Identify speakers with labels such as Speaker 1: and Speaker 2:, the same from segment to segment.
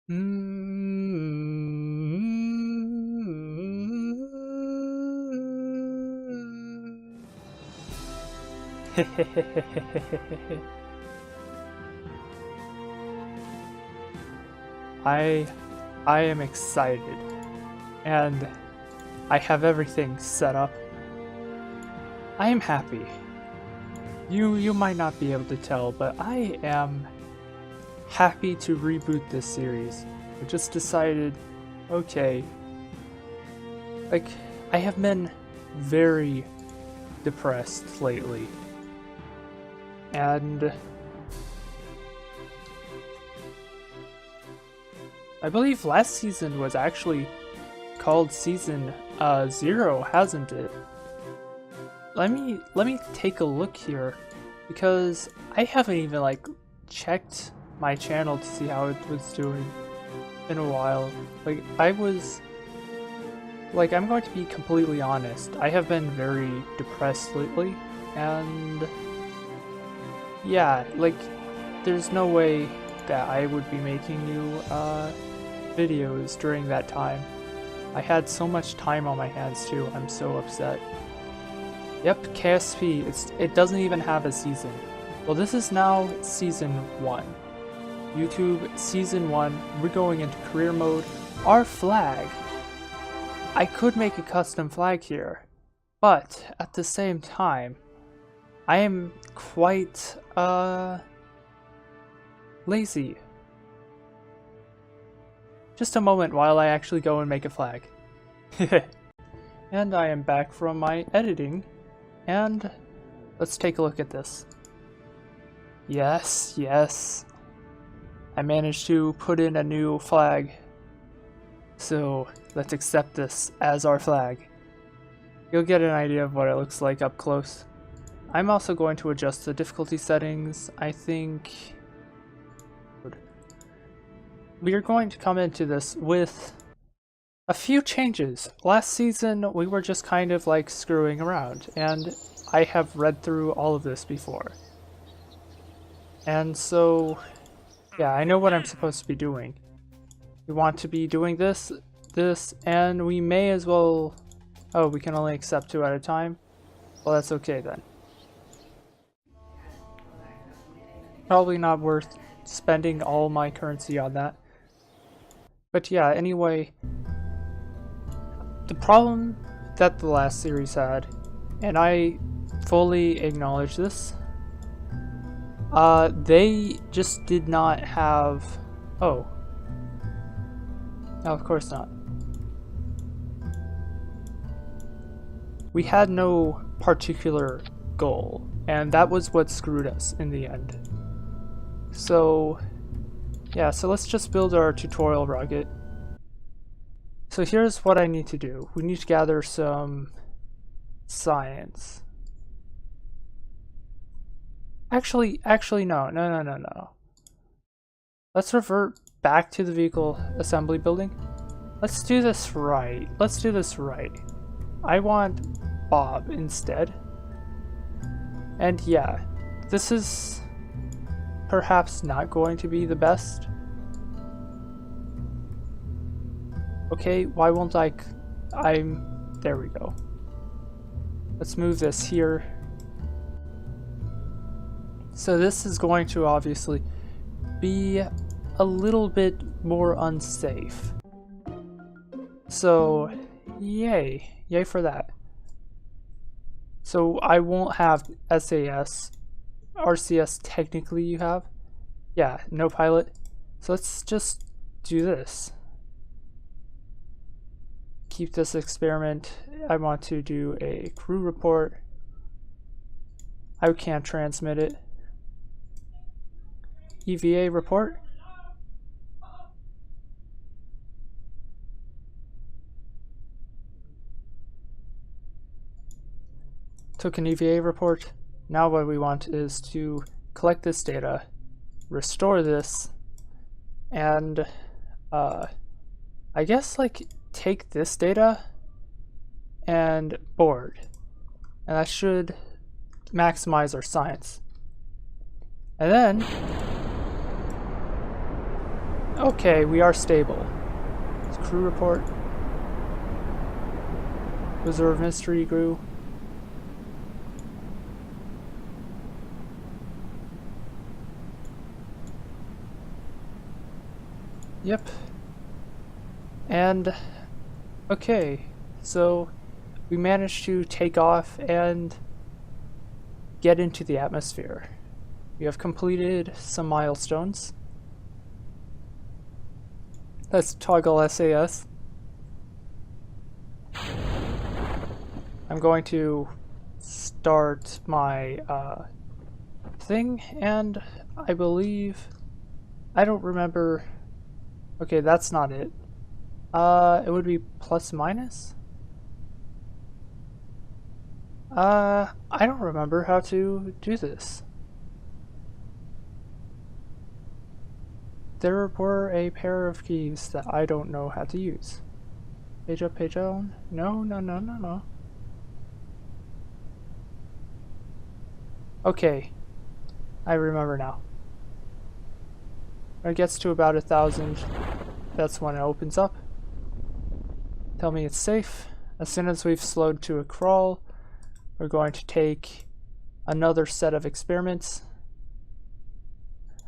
Speaker 1: I am excited, and I have everything set up. I am happy. You might not be able to tell, but I am happy to reboot this series. I just decided, okay, like, I have been very depressed lately, and I believe last season was actually called season 0, hasn't it? Let me take a look here, because I haven't even like checked my channel to see how it was doing in a while. Like, I'm going to be completely honest, I have been very depressed lately, and yeah, like, there's no way that I would be making you videos during that time. I had so much time on my hands too. I'm so upset. Yep, KSP, it doesn't even have a season. Well, this is now season 1. YouTube season 1, we're going into career mode. Our flag. I could make a custom flag here, but at the same time, I am quite lazy. Just a moment while I actually go and make a flag. And I am back from my editing, and let's take a look at this. Yes, yes. I managed to put in a new flag. So let's accept this as our flag. You'll get an idea of what it looks like up close. I'm also going to adjust the difficulty settings. I think we are going to come into this with a few changes. Last season we were just kind of like screwing around, and I have read through all of this before. And so, yeah, I know what I'm supposed to be doing. We want to be doing this, and we may as well... Oh, we can only accept 2 at a time? Well, that's okay then. Probably not worth spending all my currency on that. But yeah, anyway, the problem that the last series had, and I fully acknowledge this, they just did not have... Oh. No, of course not. We had no particular goal, and that was what screwed us in the end. So, yeah, so let's just build our tutorial rocket. So here's what I need to do. We need to gather some science. Actually, no. Let's revert back to the vehicle assembly building. Let's do this right. I want Bob instead. And yeah, this is perhaps not going to be the best. Okay, why won't there we go. Let's move this here. So this is going to obviously be a little bit more unsafe. So, yay for that. So I won't have SAS, RCS technically you have. Yeah, no pilot. So let's just do this. Keep this experiment. I want to do a crew report. I can't transmit it. EVA report. Took an EVA report. Now what we want is to collect this data, restore this, and I guess like take this data and board, and that should maximize our science. And then Okay, we are stable. Crew report. Reserve mystery crew. Yep. And okay, so we managed to take off and get into the atmosphere. We have completed some milestones. Let's toggle SAS. I'm going to start my thing, and I believe, I don't remember. Okay, that's not it. It would be plus minus? I don't remember how to do this. There were a pair of keys that I don't know how to use. Page up, page down. No. Okay, I remember now. When it gets to about 1,000, that's when it opens up. Tell me it's safe. As soon as we've slowed to a crawl, we're going to take another set of experiments.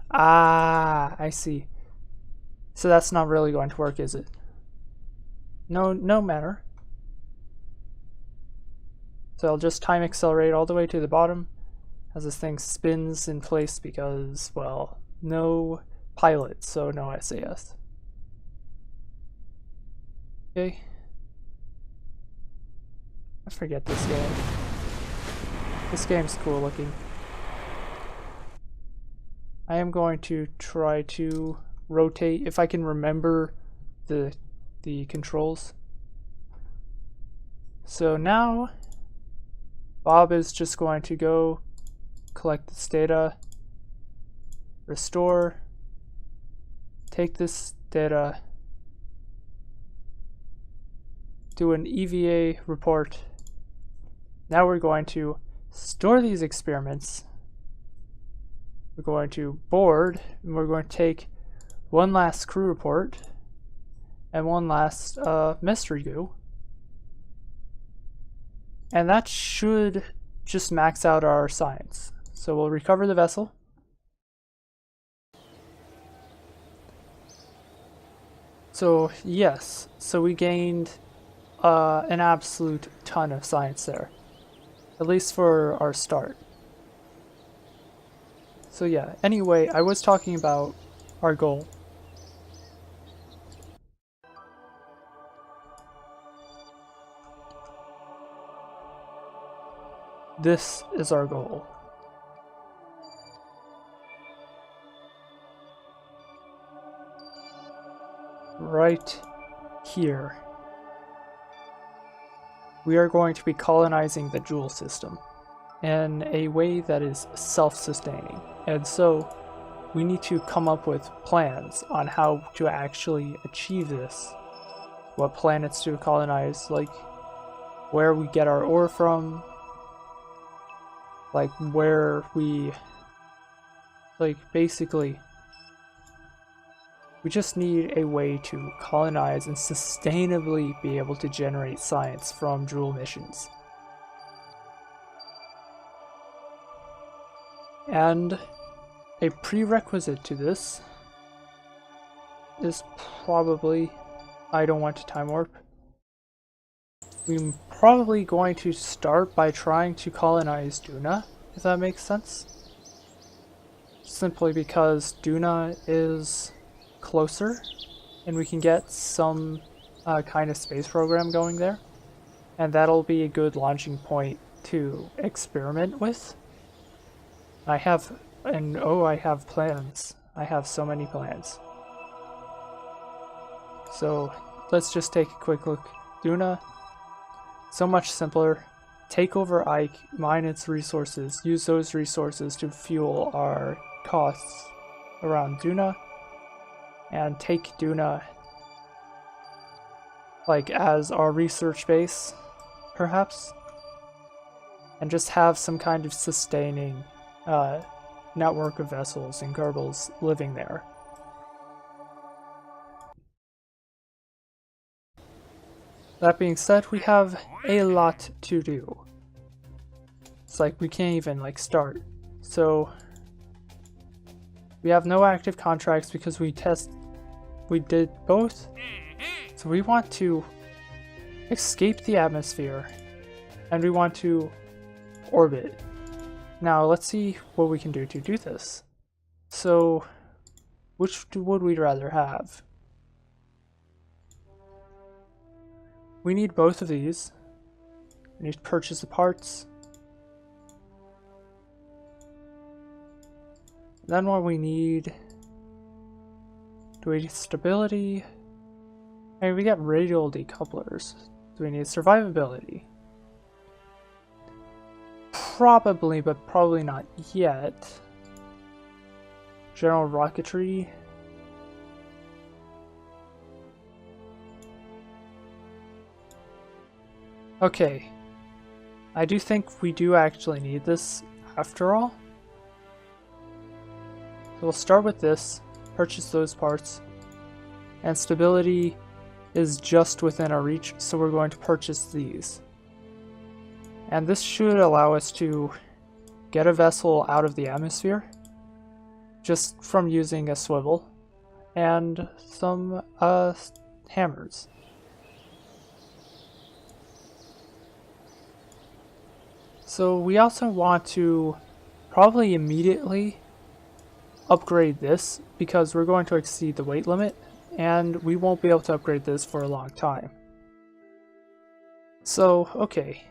Speaker 1: Ah, I see. So that's not really going to work, is it? No matter. So I'll just time accelerate all the way to the bottom as this thing spins in place because, well, no pilot, so no SAS. Okay. I forget this game. This game's cool looking. I am going to try to rotate, if I can remember the controls. So now Bob is just going to go collect this data, restore, take this data, do an EVA report. Now we're going to store these experiments. We're going to board, and we're going to take one last crew report and one last mystery goo. And that should just max out our science. So we'll recover the vessel. So yes, so we gained an absolute ton of science there. At least for our start. So yeah, anyway, I was talking about our goal. This is our goal. Right here. We are going to be colonizing the Joule system in a way that is self-sustaining. And so we need to come up with plans on how to actually achieve this. What planets to colonize, like where we get our ore from, like where we, like basically, we just need a way to colonize and sustainably be able to generate science from Joule missions. And a prerequisite to this is probably, I don't want to time warp. We're probably going to start by trying to colonize Duna, if that makes sense. Simply because Duna is closer and we can get some kind of space program going there. And that'll be a good launching point to experiment with. I have plans. I have so many plans. So let's just take a quick look. Duna, so much simpler. Take over Ike, mine its resources, use those resources to fuel our costs around Duna, and take Duna like as our research base, perhaps, and just have some kind of sustaining network of vessels and Kerbals living there. That being said, we have a lot to do. It's like we can't even like start. So we have no active contracts because we did both. So we want to escape the atmosphere and we want to orbit. Now let's see what we can do to do this. So which would we rather have? We need both of these. We need to purchase the parts. Then what we need, do we need stability? Hey, we got radial decouplers. Do we need survivability? Probably, but probably not yet. General rocketry. Okay. I do think we do actually need this after all. So we'll start with this, purchase those parts, and stability is just within our reach, so we're going to purchase these. And this should allow us to get a vessel out of the atmosphere just from using a swivel and some hammers. So we also want to probably immediately upgrade this because we're going to exceed the weight limit and we won't be able to upgrade this for a long time. So, okay.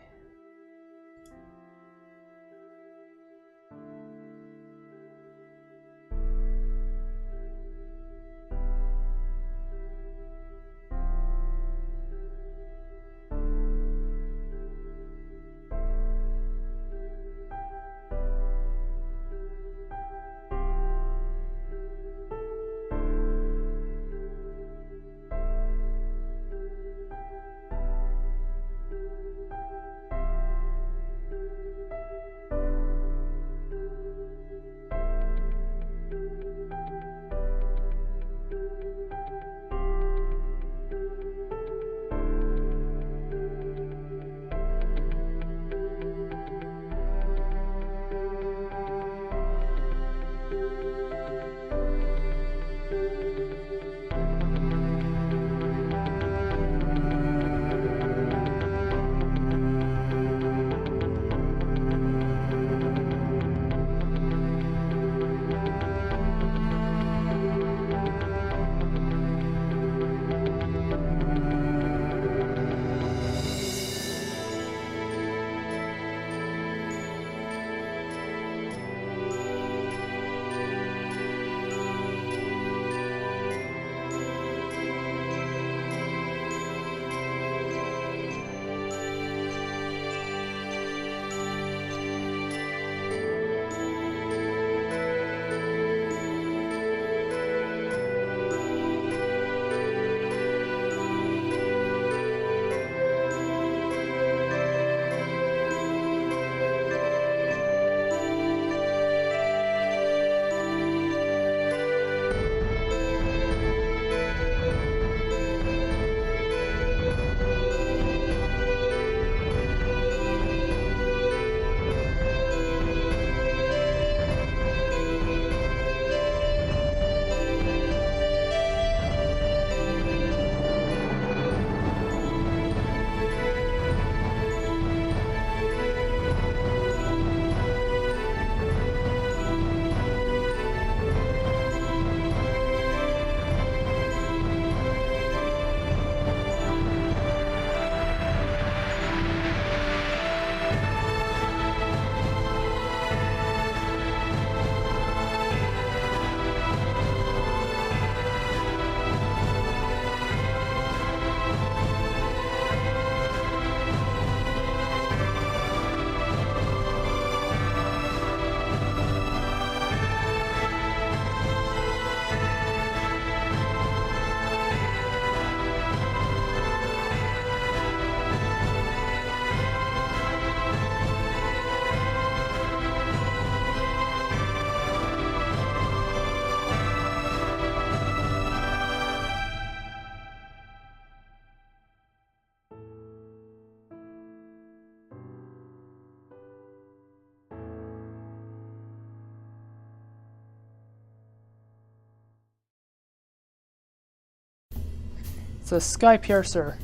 Speaker 1: It's a sky piercer.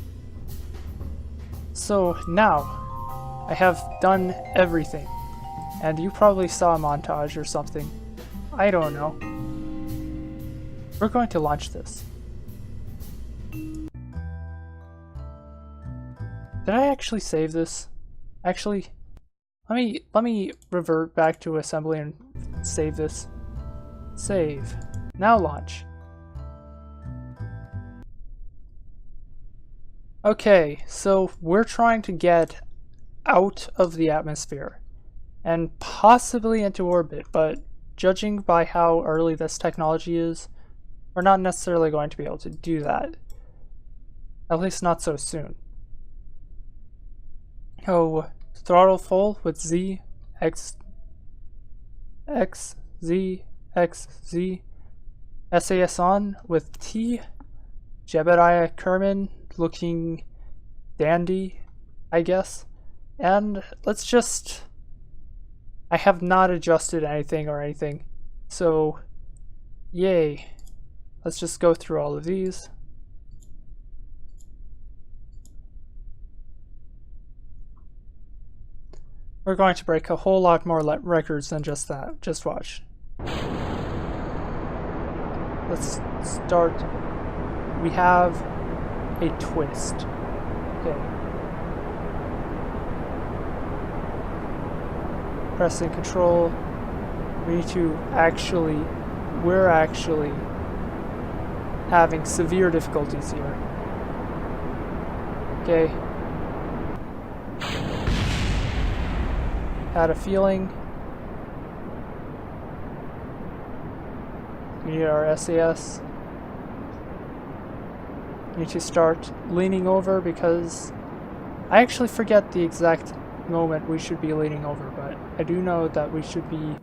Speaker 1: So now, I have done everything. And you probably saw a montage or something. I don't know. We're going to launch this. Did I actually save this? Actually, let me revert back to assembly and save this. Save. Now launch. Okay, so we're trying to get out of the atmosphere and possibly into orbit, but judging by how early this technology is, we're not necessarily going to be able to do that. At least not so soon. Oh, throttle full with Z, X, X, Z, X, Z. SAS on with T. Jebediah Kerman looking dandy, I guess. And let's just... I have not adjusted anything or anything. So, yay. Let's just go through all of these. We're going to break a whole lot more records than just that. Just watch. Let's start. We have a twist. Okay. Pressing control. We need to actually, we're actually having severe difficulties here. Okay. Had a feeling. We need our SAS. Need to start leaning over because I actually forget the exact moment we should be leaning over, but I do know that we should be.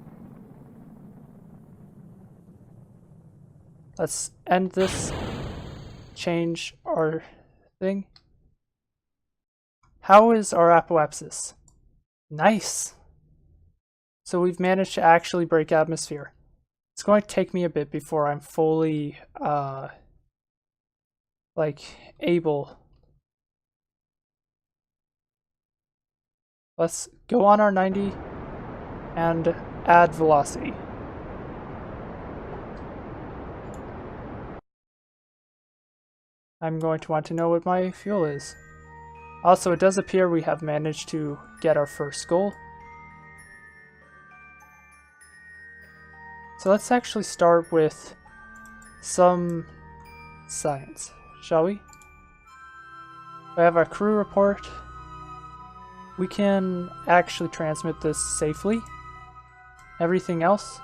Speaker 1: Let's end this. Change our thing. How is our apoapsis? Nice. So we've managed to actually break atmosphere. It's going to take me a bit before I'm fully, able. Let's go on our 90 and add velocity. I'm going to want to know what my fuel is. Also, it does appear we have managed to get our first goal. So let's actually start with some science, shall we? We have our crew report. We can actually transmit this safely. Everything else,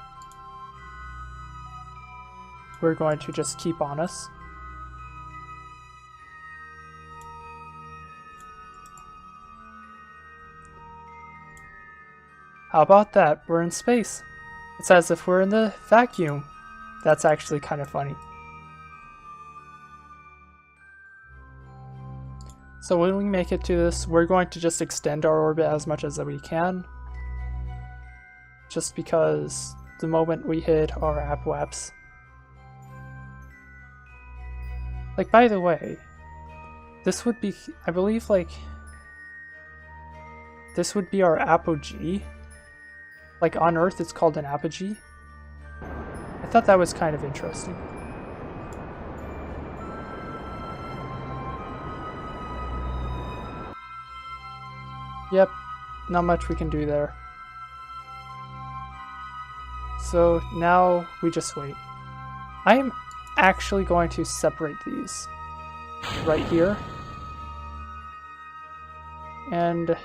Speaker 1: we're going to just keep on us. How about that? We're in space. It's as if we're in the vacuum. That's actually kind of funny. So when we make it to this, we're going to just extend our orbit as much as we can. Just because the moment we hit our apoapse. Like, by the way, this would be, I believe, this would be our apogee. Like, on Earth, it's called an apogee. I thought that was kind of interesting. Yep, not much we can do there. So now we just wait. I am actually going to separate these right here. And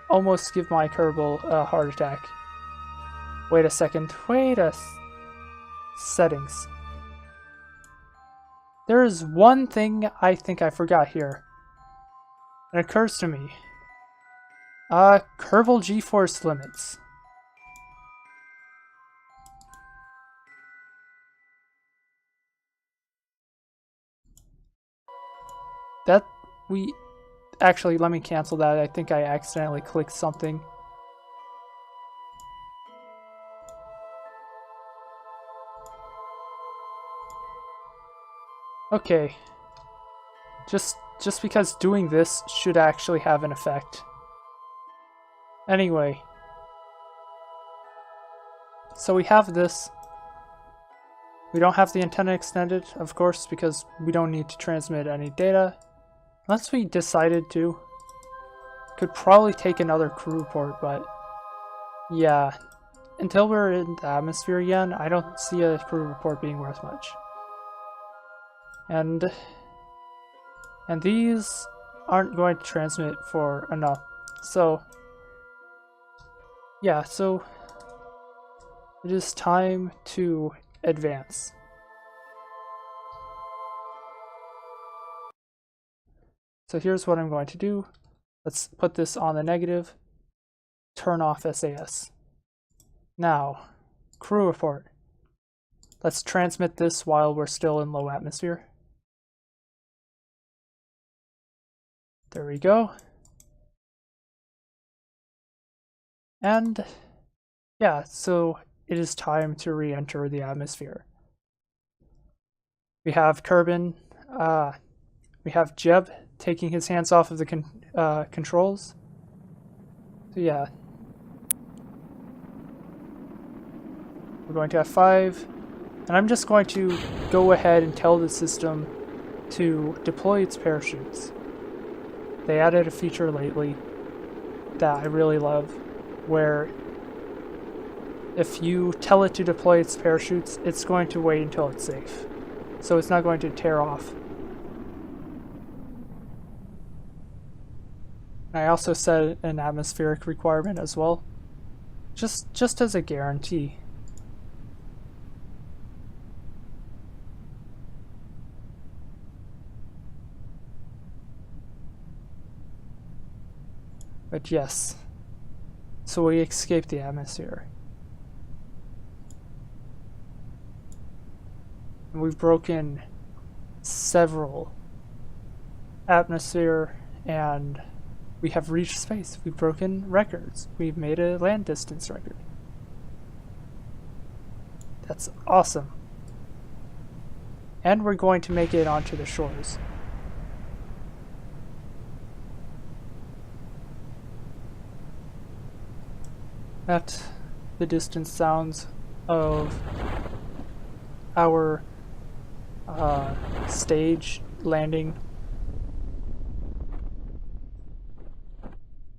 Speaker 1: almost give my Kerbal a heart attack. Wait a second. Settings. There is one thing I think I forgot here. It occurs to me. Kerbal G-force limits. Actually, let me cancel that. I think I accidentally clicked something. Okay. Just because doing this should actually have an effect. Anyway. So we have this. We don't have the antenna extended, of course, because we don't need to transmit any data. Unless we decided to. Could probably take another crew report, but yeah. Until we're in the atmosphere again, I don't see a crew report being worth much. And these aren't going to transmit for enough. So yeah, so it is time to advance. So here's what I'm going to do. Let's put this on the negative. Turn off SAS. Now, crew report. Let's transmit this while we're still in low atmosphere. There we go. And yeah, so it is time to re-enter the atmosphere. We have Kerbin, we have Jeb taking his hands off of the controls. So yeah. We're going to F5, and I'm just going to go ahead and tell the system to deploy its parachutes. They added a feature lately that I really love, where if you tell it to deploy its parachutes, it's going to wait until it's safe. So it's not going to tear off. I also set an atmospheric requirement as well, just as a guarantee. But yes, so we escaped the atmosphere. And we've broken several atmosphere, and we have reached space. We've broken records. We've made a land distance record. That's awesome. And we're going to make it onto the shores. At the distant sounds of our stage landing.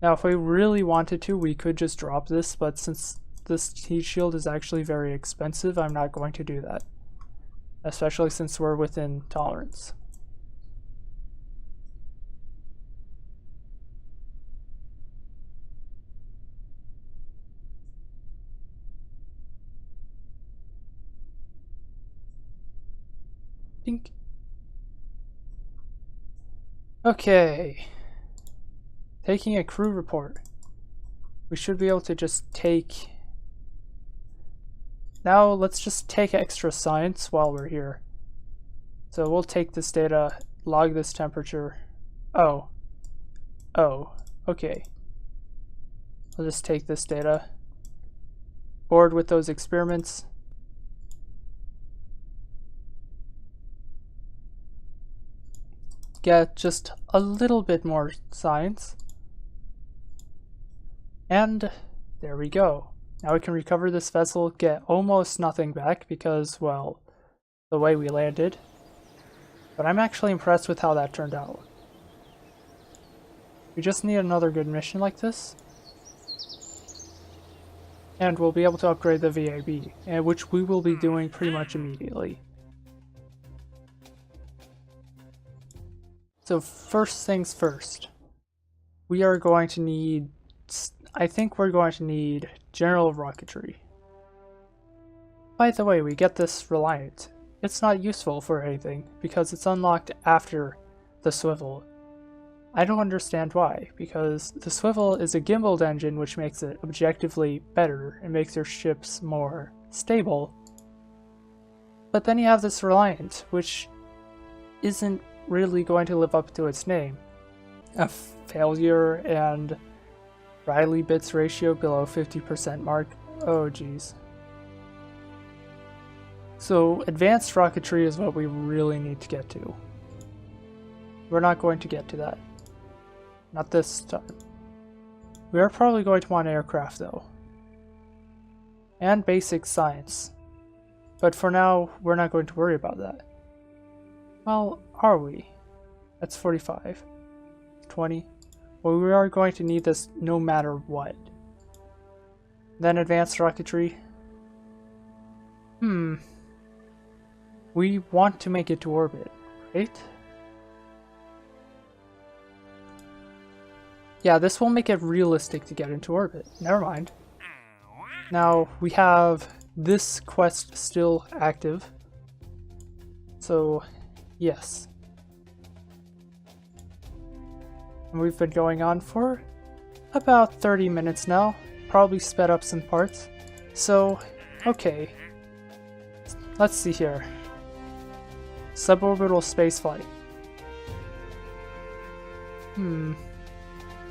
Speaker 1: Now if we really wanted to, we could just drop this, but since this heat shield is actually very expensive, I'm not going to do that. Especially since we're within tolerance. Okay. Taking a crew report. We should be able to just take... Now let's just take extra science while we're here. So we'll take this data, log this temperature. Oh, okay. We'll just take this data. Bored with those experiments. Get just a little bit more science. And there we go. Now we can recover this vessel, get almost nothing back because, well, the way we landed. But I'm actually impressed with how that turned out. We just need another good mission like this. And we'll be able to upgrade the VAB, which we will be doing pretty much immediately. So first things first, we are going to need, I think we're going to need general rocketry. By the way, we get this Reliant. It's not useful for anything because it's unlocked after the swivel. I don't understand why, because the swivel is a gimbaled engine which makes it objectively better and makes your ships more stable. But then you have this Reliant, which isn't really going to live up to its name. A failure and Riley bits ratio below 50% mark. Oh geez. So advanced rocketry is what we really need to get to. We're not going to get to that. Not this time. We are probably going to want aircraft though. And basic science. But for now, we're not going to worry about that. Well, are we? That's 45. 20. Well, we are going to need this no matter what. Then advanced rocketry. We want to make it to orbit, right? Yeah, this will make it realistic to get into orbit. Never mind. Now, we have this quest still active. So, yes. And we've been going on for about 30 minutes now. Probably sped up some parts. So, okay. Let's see here. Suborbital spaceflight.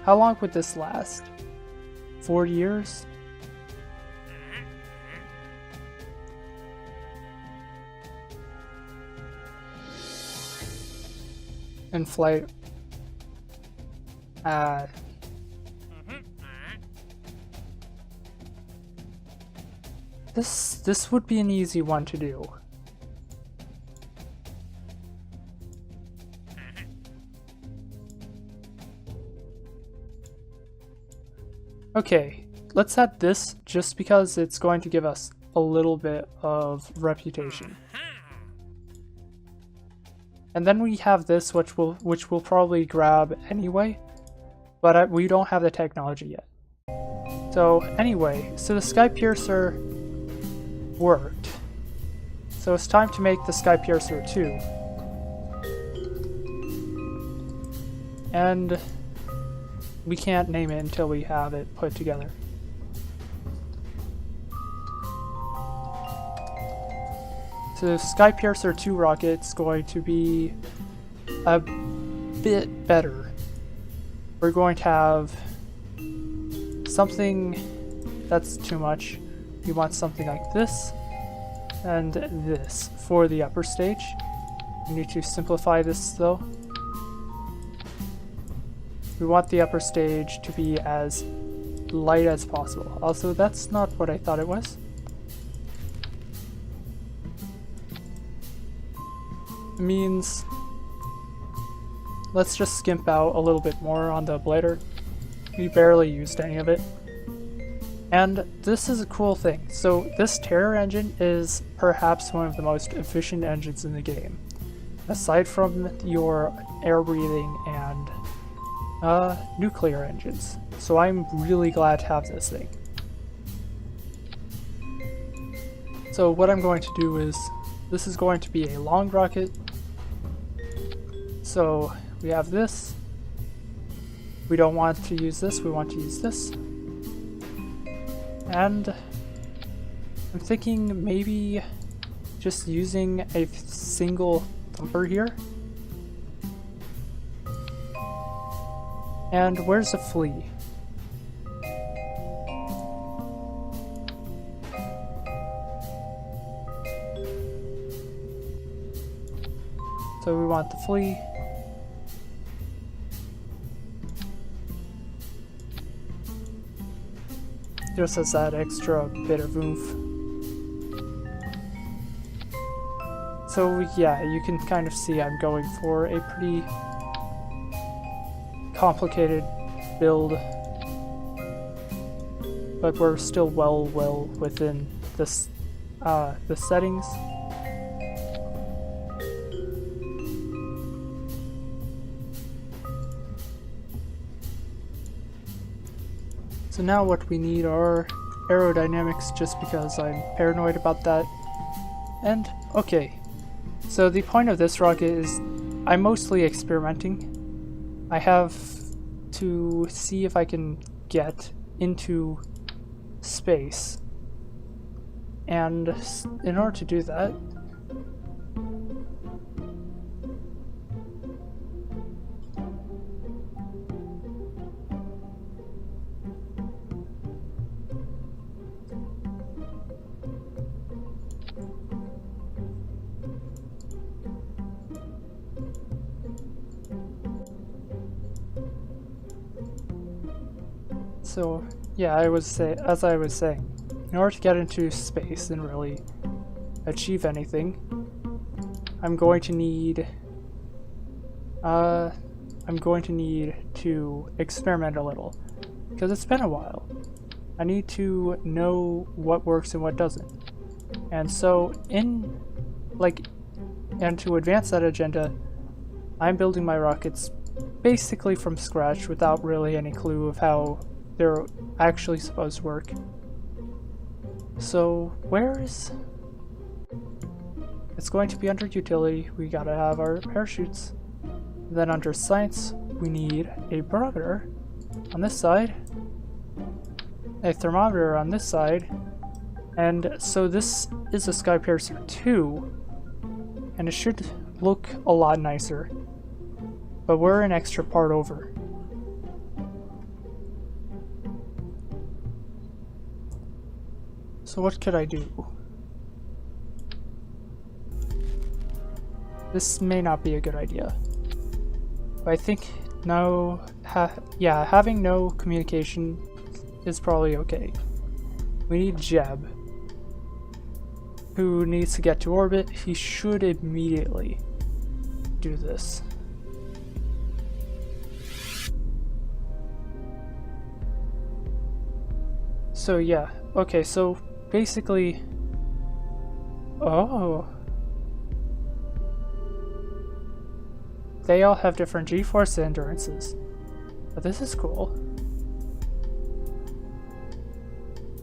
Speaker 1: How long would this last? 4 years? In flight. This would be an easy one to do. Okay, let's add this just because it's going to give us a little bit of reputation. And then we have this, which we'll probably grab anyway, but we don't have the technology yet. So anyway, so the Sky Piercer worked. So it's time to make the Sky Piercer 2. And we can't name it until we have it put together. So the Sky Piercer 2 rocket's going to be a bit better. We're going to have something that's too much. You want something like this and this for the upper stage. We need to simplify this though. We want the upper stage to be as light as possible. Also, that's not what I thought it was. It means let's just skimp out a little bit more on the blader. We barely used any of it. And this is a cool thing. So this Terror engine is perhaps one of the most efficient engines in the game. Aside from your air breathing and nuclear engines. So I'm really glad to have this thing. So what I'm going to do is, this is going to be a long rocket. So we have this. We don't want to use this, we want to use this. And I'm thinking maybe just using a single thumper here. And where's the flea? So we want the flea. Just as that extra bit of oomph. So yeah, you can kind of see I'm going for a pretty complicated build, but we're still well within this the settings. So now what we need are aerodynamics, just because I'm paranoid about that. And okay, so the point of this rocket is I'm mostly experimenting. I have to see if I can get into space, and in order to do that, So yeah, as I was saying, in order to get into space and really achieve anything, I'm going to need to experiment a little, because it's been a while. I need to know what works and what doesn't. And so and to advance that agenda, I'm building my rockets basically from scratch without really any clue of how they're actually supposed to work. So where is... It's going to be under utility, we gotta have our parachutes. Then under science, we need a barometer on this side, a thermometer on this side, and so this is a Sky Piercer 2, and it should look a lot nicer. But we're an extra part over. So what could I do? This may not be a good idea. But I think having no communication is probably okay. We need Jeb, who needs to get to orbit. He should immediately do this. So yeah, okay, so basically... Oh... They all have different G-force endurances. But this is cool.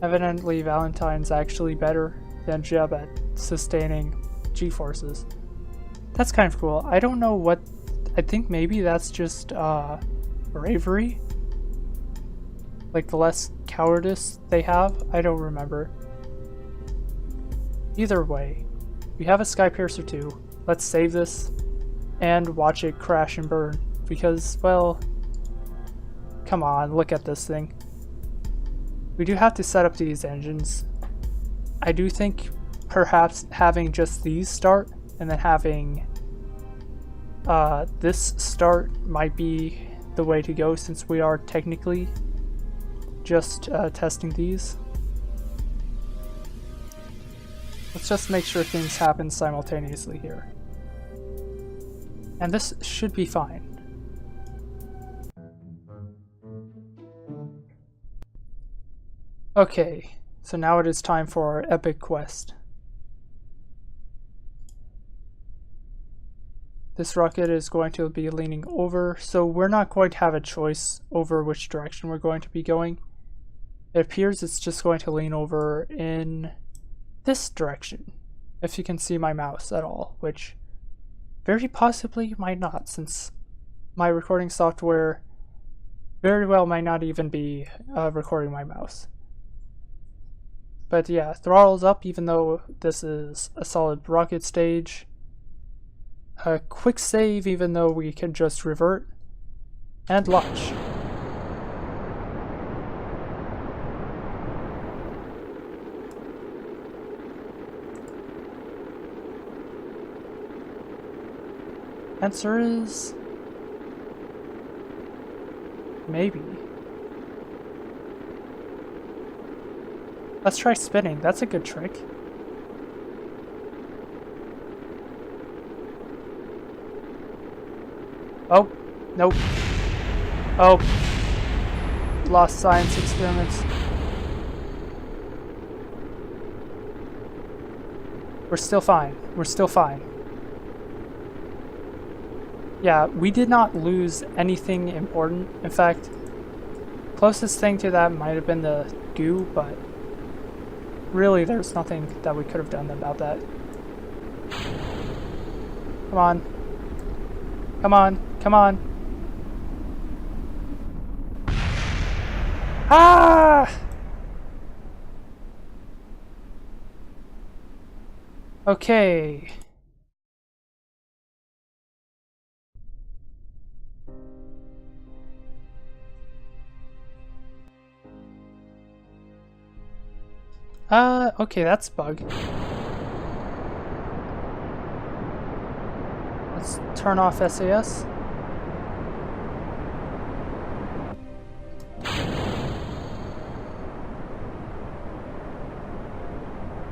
Speaker 1: Evidently, Valentine's actually better than Jeb at sustaining G-forces. That's kind of cool. I don't know what... I think maybe that's just bravery? Like the less cowardice they have? I don't remember. Either way, we have a Sky Piercer 2. Let's save this and watch it crash and burn, because, well, come on, look at this thing. We do have to set up these engines. I do think perhaps having just these start and then having this start might be the way to go, since we are technically just testing these. Let's just make sure things happen simultaneously here. And this should be fine. Okay, so now it is time for our epic quest. This rocket is going to be leaning over, so we're not going to have a choice over which direction we're going to be going. It appears it's just going to lean over in this direction, if you can see my mouse at all, which very possibly you might not, since my recording software very well might not even be recording my mouse. But yeah, throttles up even though this is a solid rocket stage. A quick save even though we can just revert. And launch. Answer is... maybe. Let's try spinning, that's a good trick. Oh, nope. Oh. Lost science experiments. We're still fine, we're still fine. Yeah, we did not lose anything important. In fact, closest thing to that might have been the goo, but really there's nothing that we could have done about that. Come on. Come on, come on. Ah! Okay. Okay, that's a bug. Let's turn off SAS.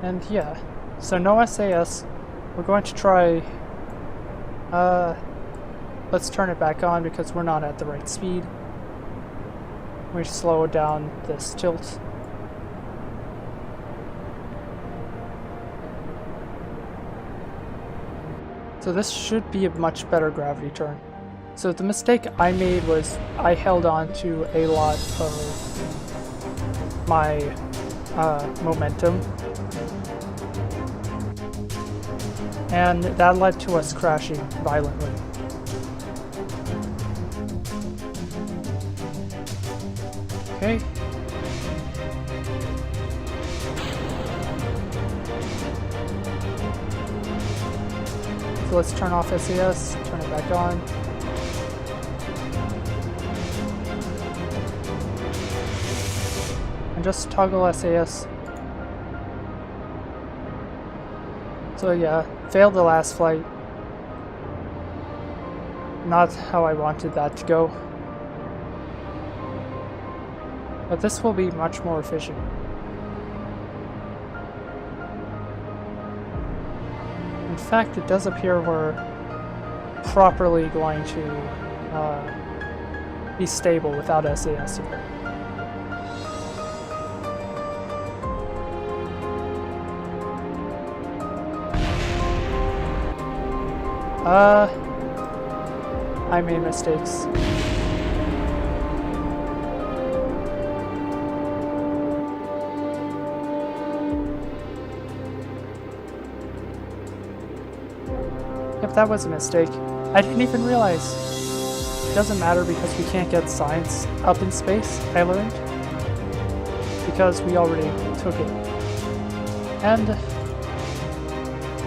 Speaker 1: And yeah, so no SAS. We're going to try, let's turn it back on because we're not at the right speed. We slow down this tilt. So this should be a much better gravity turn. So the mistake I made was I held on to a lot of my momentum. And that led to us crashing violently. Okay. So let's turn off SAS, turn it back on. And just toggle SAS. So yeah, failed the last flight. Not how I wanted that to go. But this will be much more efficient. In fact, it does appear we're properly going to be stable without SAS here. I made mistakes. Yep, that was a mistake. I didn't even realize. It doesn't matter because we can't get science up in space, I learned. Because we already took it. And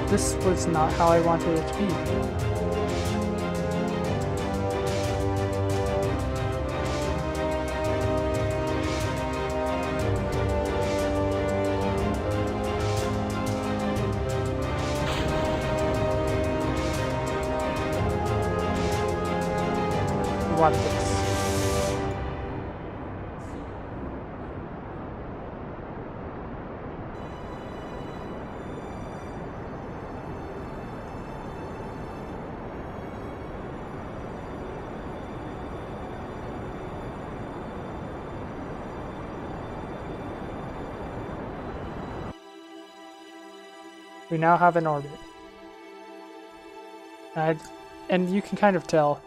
Speaker 1: this was not how I wanted it to be. Want this. We now have an orbit. And you can kind of tell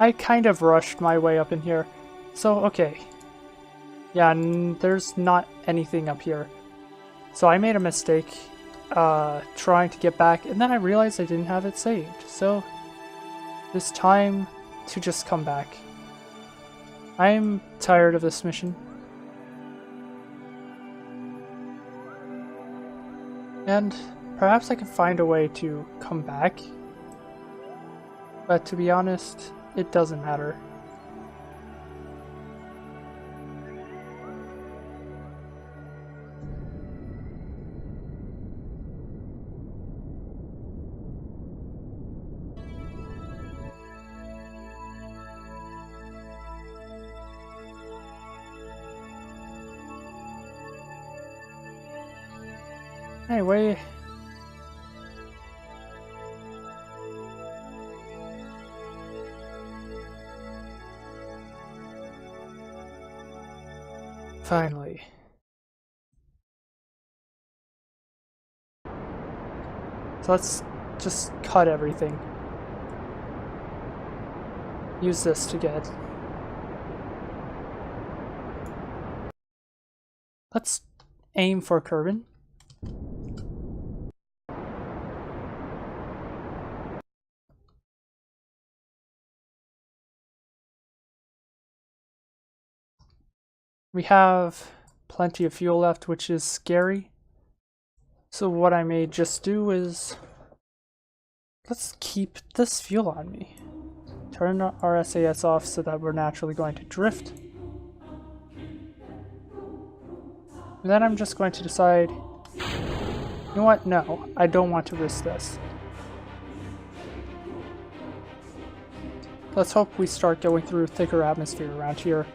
Speaker 1: I kind of rushed my way up in here. So, okay. Yeah, there's not anything up here. So I made a mistake trying to get back, and then I realized I didn't have it saved. So it's time to just come back. I'm tired of this mission. And perhaps I can find a way to come back. But to be honest, it doesn't matter. Anyway, finally. So let's just cut everything. Use this to get. Let's aim for Kerbin. We have plenty of fuel left, which is scary. So what I may just do is, let's keep this fuel on me. Turn our SAS off so that we're naturally going to drift. And then I'm just going to decide, you know what, no, I don't want to risk this. Let's hope we start going through thicker atmosphere around here.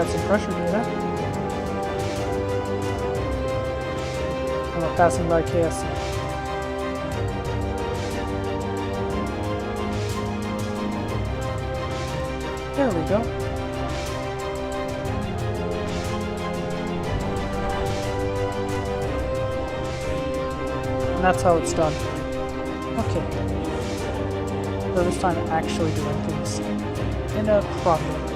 Speaker 1: got some pressure data. I'm passing by KSP. There we go. And that's how it's done. Okay. So this time actually doing things in a proper way.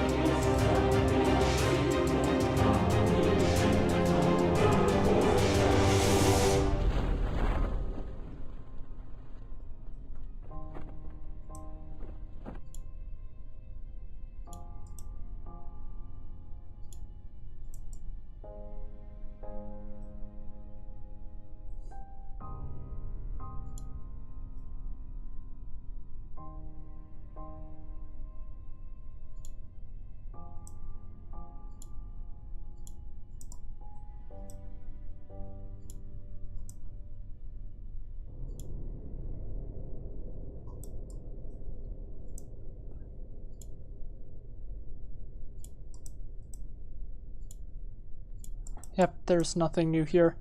Speaker 1: Yep, there's nothing new here.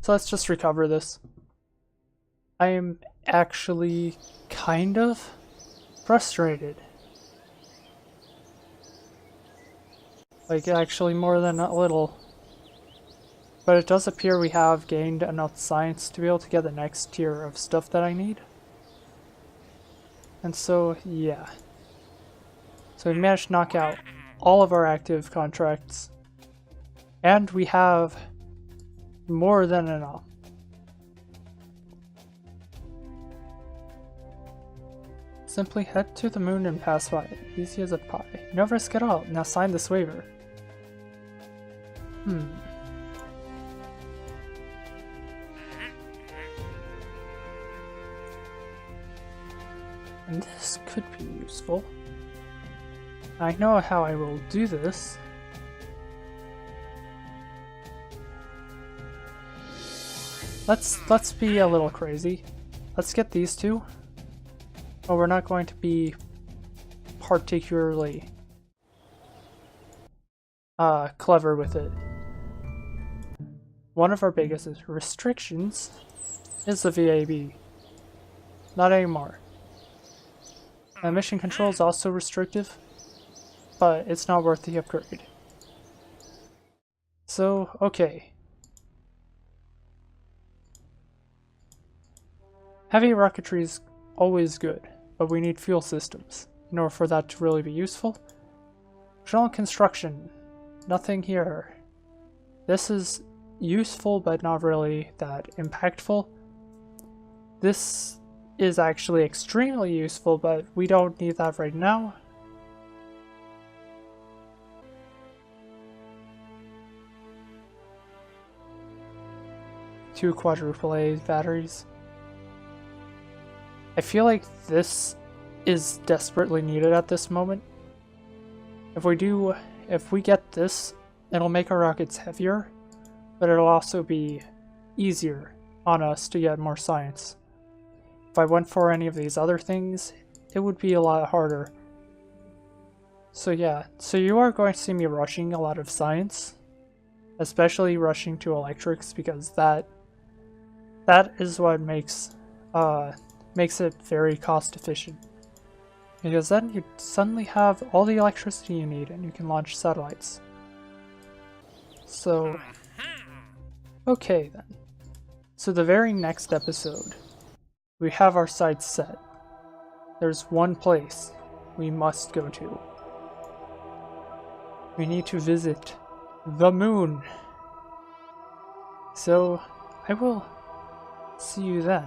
Speaker 1: So let's just recover this. I am actually kind of frustrated. Like, actually more than a little. But it does appear we have gained enough science to be able to get the next tier of stuff that I need. And so, yeah. So we managed to knock out all of our active contracts. And we have more than enough. Simply head to the moon and pass by it. Easy as a pie. No risk at all. Now sign this waiver. And this could be useful. I know how I will do this. Let's be a little crazy. Let's get these two. Oh, we're not going to be particularly clever with it. One of our biggest restrictions is the VAB. Not anymore. Mission control is also restrictive, but it's not worth the upgrade. So, okay. Heavy rocketry is always good, but we need fuel systems in order for that to really be useful. General construction. Nothing here. This is useful, but not really that impactful. This is actually extremely useful, but we don't need that right now. Two quadruple A batteries. I feel like this is desperately needed at this moment. If we get this, it'll make our rockets heavier, but it'll also be easier on us to get more science. If I went for any of these other things, it would be a lot harder. So yeah, so you are going to see me rushing a lot of science, especially rushing to electrics, because that is what makes it very cost efficient. Because then you suddenly have all the electricity you need and you can launch satellites. So, okay then. So the very next episode, we have our sights set. There's one place we must go to. We need to visit the moon. So, I will see you then.